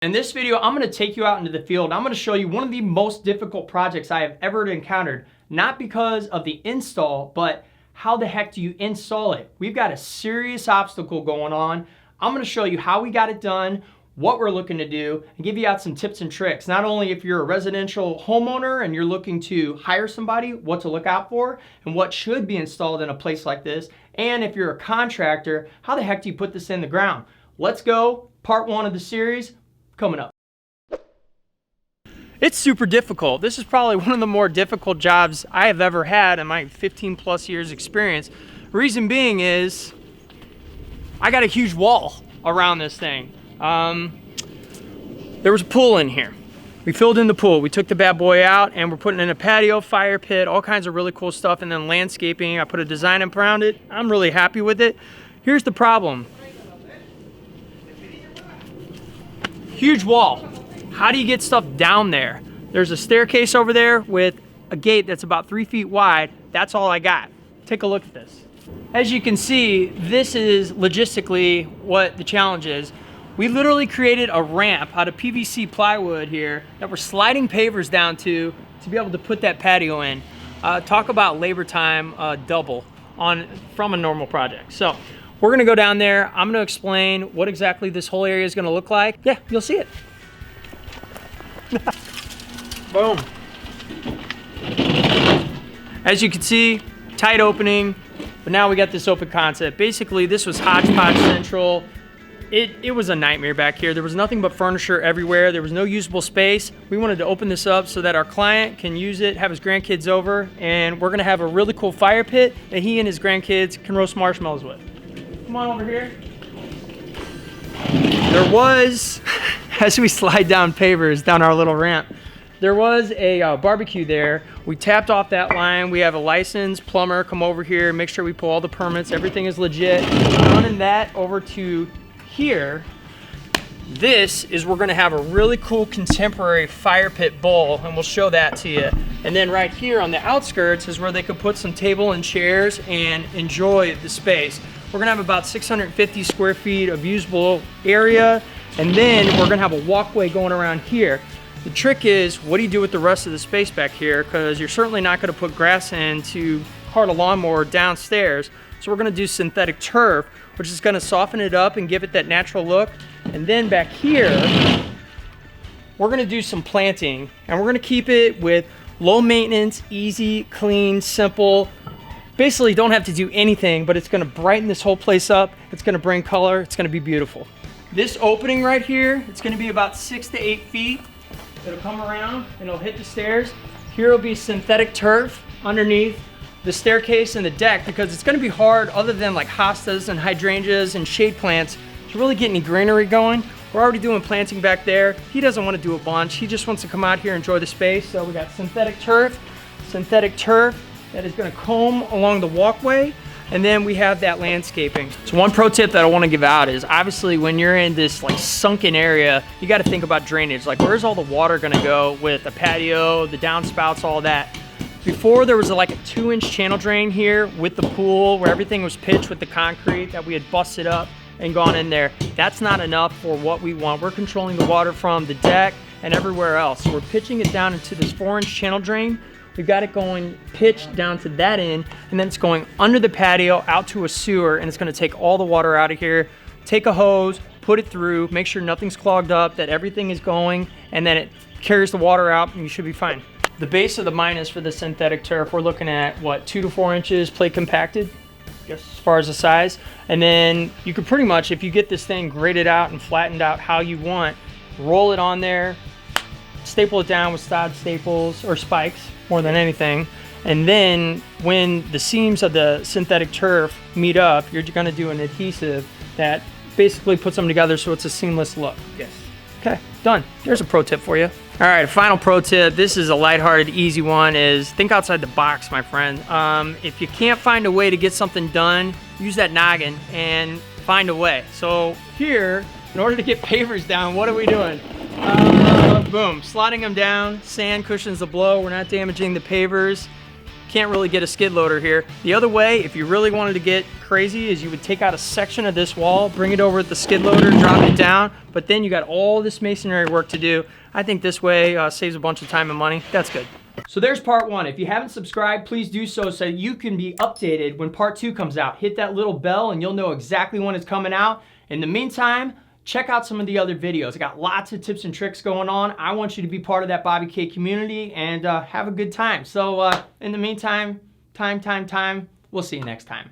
In this video, I'm gonna take you out into the field. I'm gonna show you one of the most difficult projects I have ever encountered, not because of the install, but how the heck do you install it? We've got a serious obstacle going on. I'm gonna show you how we got it done, what we're looking to do, and give you out some tips and tricks. Not only if you're a residential homeowner and you're looking to hire somebody, what to look out for, and what should be installed in a place like this, and if you're a contractor, how the heck do you put this in the ground? Let's go, part one of the series, coming up. It's super difficult. This is probably one of the more difficult jobs I have ever had in my 15 plus years experience. Reason being is I got a huge wall around this thing. There was a pool in here. We filled in the pool. We took the bad boy out and we're putting in a patio, fire pit, all kinds of really cool stuff, and then landscaping. I put a design up around it. I'm really happy with it. Here's the problem. Huge wall. How do you get stuff down there? There's a staircase over there with a gate that's about 3 feet wide. That's all I got. Take a look at this. As you can see, this is logistically what the challenge is. We literally created a ramp out of PVC plywood here that we're sliding pavers down to be able to put that patio in. Talk about labor time double from a normal project. So we're gonna go down there. I'm gonna explain what exactly this whole area is gonna look like. Yeah, you'll see it. Boom. As you can see, tight opening, but now we got this open concept. Basically, this was hodgepodge central. It was a nightmare back here. There was nothing but furniture everywhere. There was no usable space. We wanted to open this up so that our client can use it, have his grandkids over, and we're gonna have a really cool fire pit that he and his grandkids can roast marshmallows with. Come on over here. There was, as we slide down pavers down our little ramp, there was a barbecue there. We tapped off that line. We have a licensed plumber come over here, make sure we pull all the permits. Everything is legit. Running that over to here. This is, we're gonna have a really cool contemporary fire pit bowl, and we'll show that to you. And then right here on the outskirts is where they could put some table and chairs and enjoy the space. We're gonna have about 650 square feet of usable area, and then we're gonna have a walkway going around here. The trick is, what do you do with the rest of the space back here? Because you're certainly not gonna put grass in to cart a lawnmower downstairs. So we're gonna do synthetic turf, which is gonna soften it up and give it that natural look. And then back here, we're gonna do some planting, and we're gonna keep it with low maintenance, easy, clean, simple. Basically, don't have to do anything, but it's gonna brighten this whole place up. It's gonna bring color. It's gonna be beautiful. This opening right here, it's gonna be about 6 to 8 feet. It'll come around and it'll hit the stairs. Here will be synthetic turf underneath the staircase and the deck, because it's gonna be hard, other than like hostas and hydrangeas and shade plants, to really get any greenery going. We're already doing planting back there. He doesn't want to do a bunch. He just wants to come out here and enjoy the space. So we got synthetic turf that is gonna comb along the walkway, and then we have that landscaping. So one pro tip that I wanna give out is, obviously when you're in this like sunken area, you gotta think about drainage. Like, where's all the water gonna go with the patio, the downspouts, all that. Before, there was like a 2-inch channel drain here with the pool where everything was pitched with the concrete that we had busted up and gone in there. That's not enough for what we want. We're controlling the water from the deck and everywhere else. So we're pitching it down into this 4-inch channel drain. We've got it going pitched down to that end, and then it's going under the patio out to a sewer, and it's gonna take all the water out of here. Take a hose, put it through, make sure nothing's clogged up, that everything is going, and then it carries the water out, and you should be fine. The base of the minus for the synthetic turf, we're looking at what, 2 to 4 inches plate compacted, as far as the size. And then you could pretty much, if you get this thing graded out and flattened out how you want, roll it on there, staple it down with stud staples or spikes more than anything. And then when the seams of the synthetic turf meet up, you're gonna do an adhesive that basically puts them together so it's a seamless look. Yes. Okay, done. There's a pro tip for you. All right, final pro tip. This is a lighthearted, easy one, is think outside the box, my friend. If you can't find a way to get something done, use that noggin and find a way. So here, in order to get pavers down, what are we doing? Boom, sliding them down, sand cushions the blow. We're not damaging the pavers. can't really get a skid loader here. The other way, if you really wanted to get crazy, is you would take out a section of this wall, bring it over with the skid loader, drop it down, but then you got all this masonry work to do. I think this way saves a bunch of time and money. That's good. So there's part one. If you haven't subscribed, please do so you can be updated when part two comes out. Hit that little bell and you'll know exactly when it's coming out. In the meantime, check out some of the other videos. I got lots of tips and tricks going on. I want you to be part of that Bobby K community and have a good time. So in the meantime, we'll see you next time.